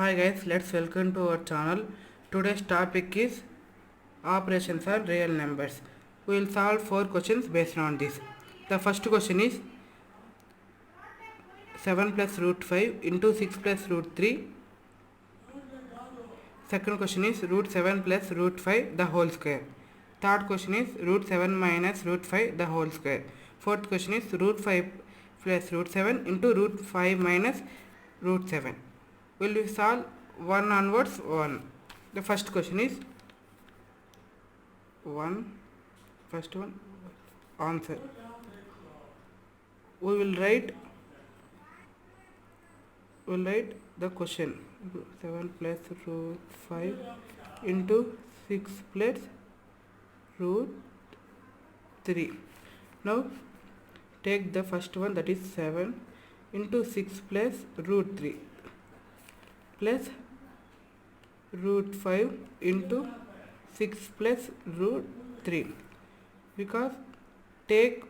Hi guys, let's welcome to our channel. Today's topic is operations on real numbers. We will solve 4 questions based on this. The first question is 7 plus root 5 into 6 plus root 3. Second question is root 7 plus root 5 the whole square. Third question is root 7 minus root 5 the whole square. Fourth question is root 5 plus root 7 into root 5 minus root 7. Will we solve one onwards one? The first question is first one answer. We will write the question 7 plus root 5 into 6 plus root 3. Now take the first one, that is 7 into 6 plus root 3 plus root 5 into 6 plus root 3, because take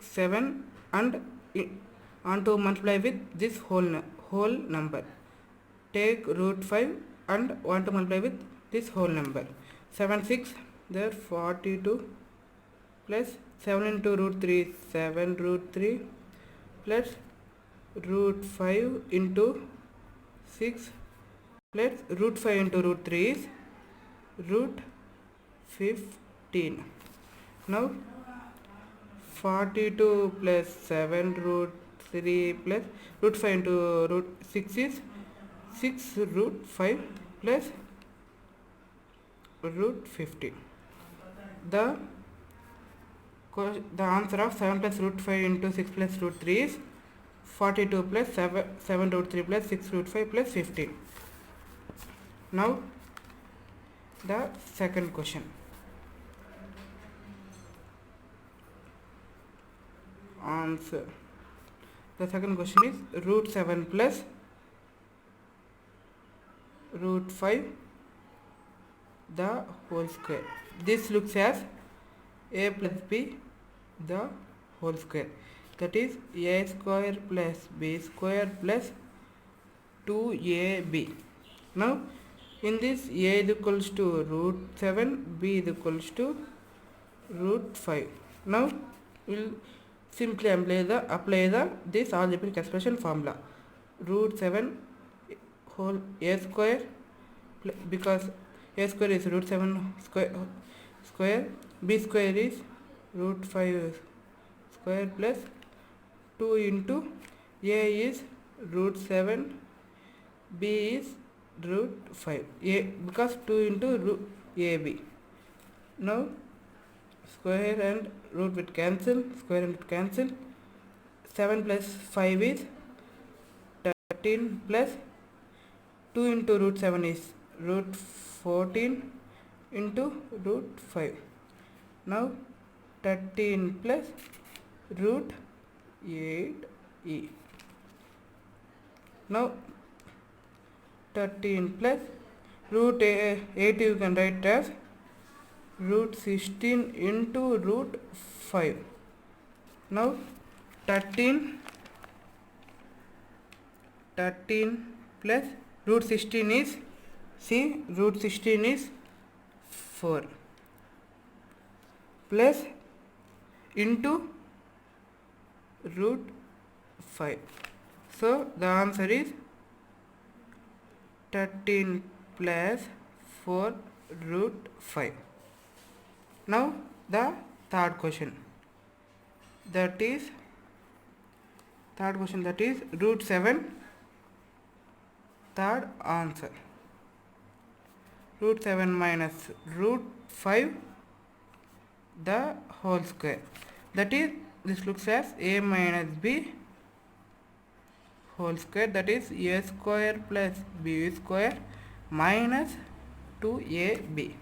7 and on to multiply with this whole number. Take root 5 and want to multiply with this whole number. 7 6 there 42 plus 7 into root 3 is 7 root 3 plus root 5 into 6 plus root 5 into root 3 is root 15. Now 42 plus 7 root 3 plus root 5 into root 6 is 6 root 5 plus root 15. The answer of 7 plus root 5 into 6 plus root 3 is 42 plus 7 root 3 plus 6 root 5 plus 15. Now the second question. Answer. The second question is root 7 plus root 5 the whole square. This looks as a plus b the whole square, that is a square plus b square plus 2ab. Now in this a is equals to root 7, b is equals to root 5. Now we will simply apply the this algebraic expression formula. Root 7 whole a square, because a square is root 7 square, b square is root 5 square plus 2 into a is root 7, b is root 5, a because 2 into root ab. Now square and root will cancel, square and root cancel. 7 plus 5 is 13 plus 2 into root 7 is root 14 into root 5. Now 13 plus root 8e. Now 13 plus root 8 you can write as root 16 into root 5. Now 13 plus root 16 is, see, root 16 is 4 plus into root 5. So the answer is 13 plus 4 root 5. Now the third question, that is root 7 third answer. Root 7 minus root 5 the whole square, that is this looks as a minus b whole square, that is a square plus b square minus 2ab.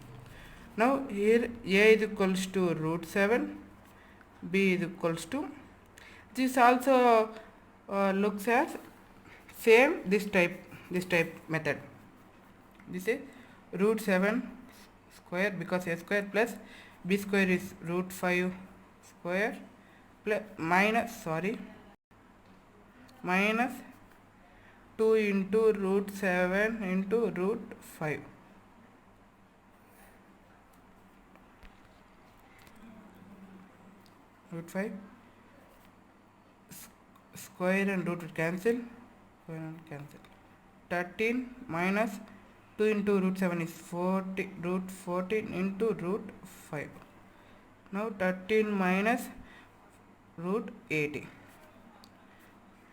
Now here a is equals to root 7, b is equals to, this also looks as same this type method. This is root 7 square, because a square plus b square is root 5 square plus minus 2 into root 7 into root 5. Root 5. Square and root will cancel. Square and cancel. 13 minus 2 into root 7 is 40, root 14 into root 5. Now 13 minus root 80.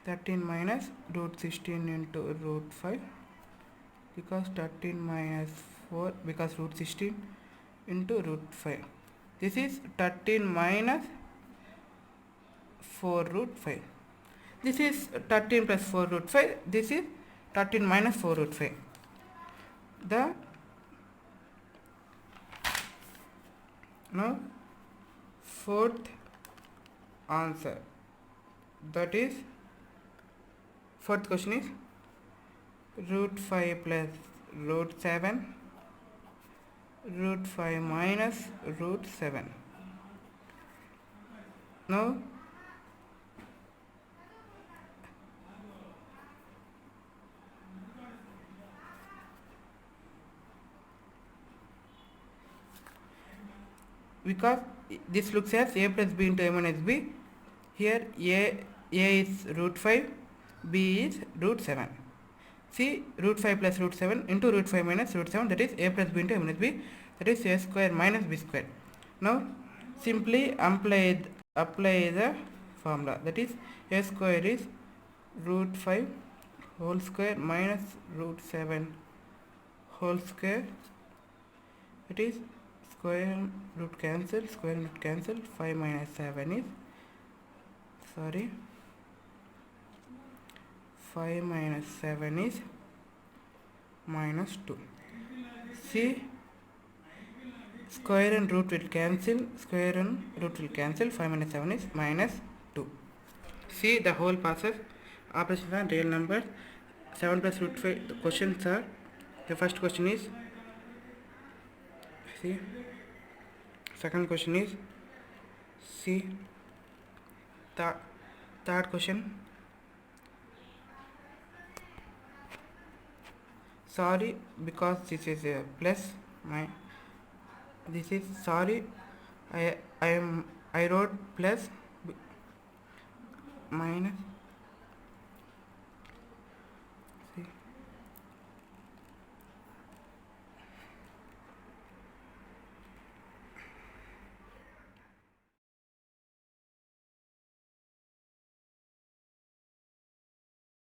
13 minus root 16 into root 5, because 13 minus 4, because root 16 into root 5. This is 13 minus 4 root 5. This is 13 plus 4 root 5. This is 13 minus 4 root 5. The now fourth answer, that is fourth question is root 5 plus root 7, root 5 minus root 7. Now because this looks as a plus b into a minus b, here a is root 5, b is root 7. See, root 5 plus root 7 into root 5 minus root 7, that is a plus b into a minus b, that is a square minus b square. Now simply apply the formula, that is a square is root 5 whole square minus root 7 whole square, it is square root cancel, square root cancel, 5 minus 7 is, 5 minus 7 is minus 2. See, square and root will cancel, square and root will cancel, 5 minus 7 is minus 2. See the whole process, operations on real numbers, 7 plus root 5, the questions are, the first question is, see, second question is, see, the third question, sorry, because this is a plus, this is, sorry, I wrote plus minus